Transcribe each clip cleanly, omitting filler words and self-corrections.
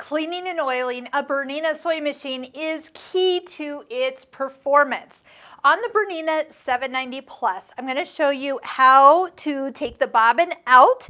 Cleaning and oiling a Bernina sewing machine is key to its performance. On the Bernina 790 Plus, I'm going to show you how to take the bobbin out,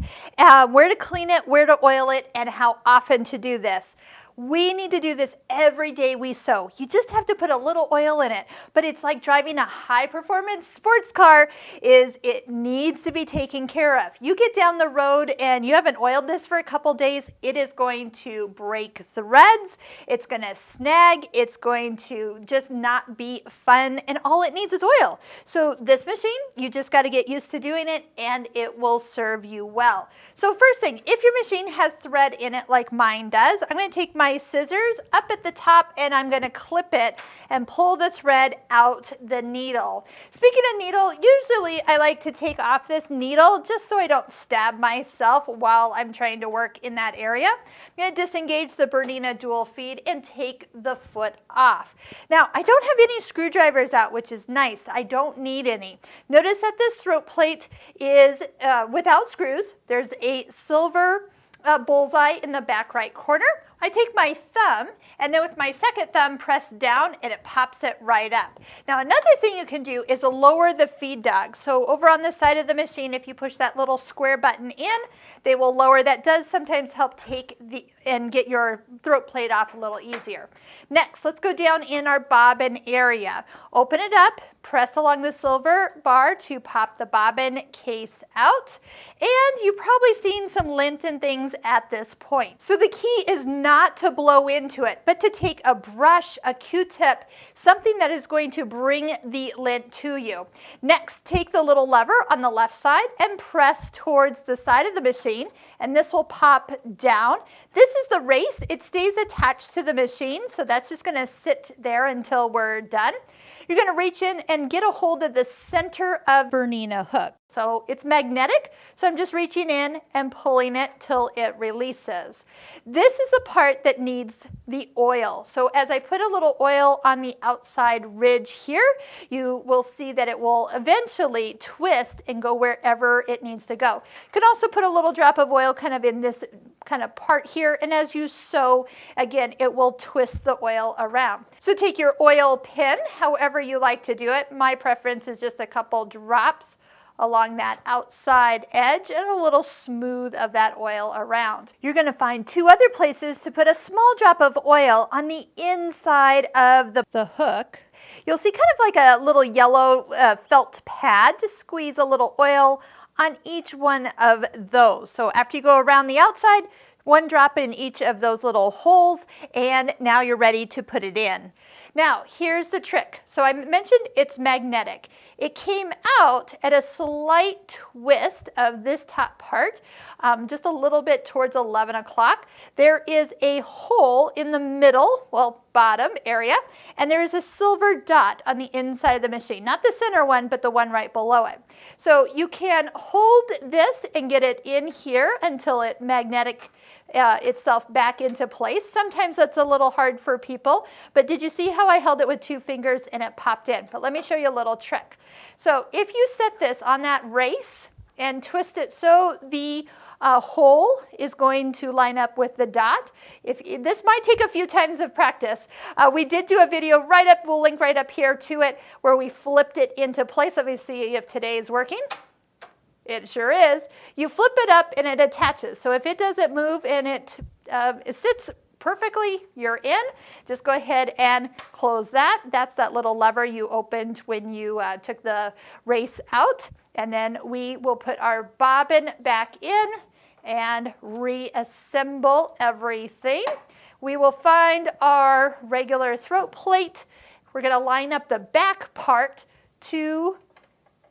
where to clean it, where to oil it, and how often to do this. We need to do this every day we sew. You just have to put a little oil in it, but it's like driving a high-performance sports car. It needs to be taken care of. You get down the road and you haven't oiled this for a couple days, it is going to break threads, it's going to snag, it's going to just not be fun, and all it needs is oil. So this machine, you just got to get used to doing it and it will serve you well. So first thing, if your machine has thread in it like mine does, I'm going to take my scissors up at the top and I'm going to clip it and pull the thread out the needle. Speaking of needle, usually I like to take off this needle just so I don't stab myself while I'm trying to work in that area. I'm going to disengage the Bernina dual feed and take the foot off. Now, I don't have any screwdrivers out, which is nice. I don't need any. Notice that this throat plate is without screws. There's a silver bullseye in the back right corner. I take my thumb and then with my second thumb press down and it pops it right up. Now another thing you can do is lower the feed dog. So over on the side of the machine, if you push that little square button in, they will lower. That does sometimes help and get your throat plate off a little easier. Next, let's go down in our bobbin area. Open it up, press along the silver bar to pop the bobbin case out. And you've probably seen some lint and things at this point. So the key is not to blow into it, but to take a brush, a Q-tip, something that is going to bring the lint to you. Next, take the little lever on the left side and press towards the side of the machine, and this will pop down. This is the race. It stays attached to the machine, so that's just going to sit there until we're done. You're going to reach in and get a hold of the center of Bernina hook. So it's magnetic, so I'm just reaching in and pulling it till it releases. This is the part that needs the oil. So as I put a little oil on the outside ridge here, you will see that it will eventually twist and go wherever it needs to go. You can also put a little drop of oil kind of in this kind of part here, and as you sew, again, it will twist the oil around. So take your oil pin, however you like to do it. My preference is just a couple drops along that outside edge and a little smooth of that oil around. You're going to find two other places to put a small drop of oil on the inside of the hook. You'll see kind of like a little yellow felt pad. Just squeeze a little oil on each one of those. So after you go around the outside, one drop in each of those little holes, and now you're ready to put it in. Now, here's the trick. So I mentioned it's magnetic. It came out at a slight twist of this top part, just a little bit towards 11 o'clock. There is a hole in the middle, well, bottom area, and there is a silver dot on the inside of the machine. Not the center one, but the one right below it. So you can hold this and get it in here until it magnetic itself back into place. Sometimes that's a little hard for people, but did you see how I held it with two fingers and it popped in? But let me show you a little trick. So if you set this on that race and twist it so the hole is going to line up with the dot. This might take a few times of practice. We did do a video we'll link right up here to it, where we flipped it into place. Let me see if today is working. It sure is. You flip it up and it attaches. So if it doesn't move and it sits perfectly, you're in. Just go ahead and close that. That's that little lever you opened when you took the race out. And then we will put our bobbin back in and reassemble everything. We will find our regular throat plate. We're going to line up the back part to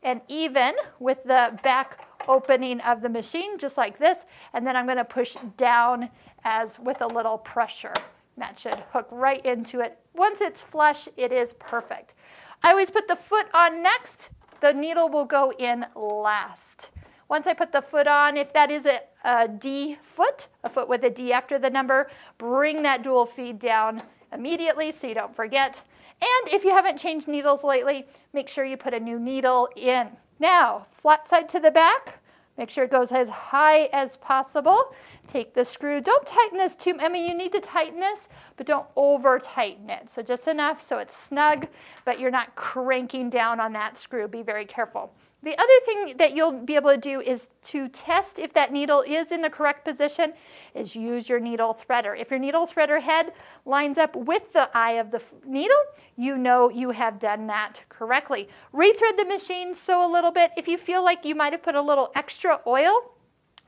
and even with the back opening of the machine, just like this, and then I'm going to push down as with a little pressure. That should hook right into it. Once it's flush, it is perfect. I always put the foot on next. The needle will go in last. Once I put the foot on, if that is a D foot, a foot with a D after the number, bring that dual feed down immediately so you don't forget. And if you haven't changed needles lately, make sure you put a new needle in. Now, flat side to the back, Make sure it goes as high as possible. Take the screw. Don't tighten this too much. I mean, you need to tighten this, but don't over tighten it. So just enough so it's snug, but you're not cranking down on that screw. Be very careful. The other thing that you'll be able to do is to test if that needle is in the correct position is use your needle threader. If your needle threader head lines up with the eye of the needle, you know you have done that correctly. Rethread the machine, sew a little bit. If you feel like you might have put a little extra oil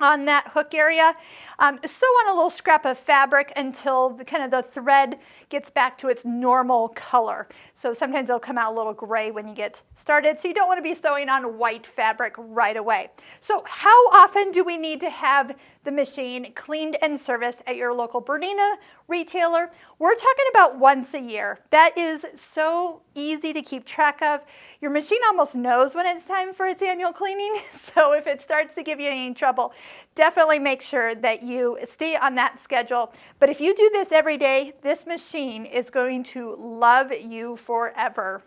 on that hook area, sew on a little scrap of fabric until the thread gets back to its normal color. So sometimes it'll come out a little gray when you get started, so you don't want to be sewing on white fabric right away. So how often do we need to have the machine cleaned and serviced at your local Bernina retailer? We're talking about once a year. That is so easy to keep track of. Your machine almost knows when it's time for its annual cleaning, so if it starts to give you any trouble, definitely make sure that you stay on that schedule. But if you do this every day, this machine is going to love you forever.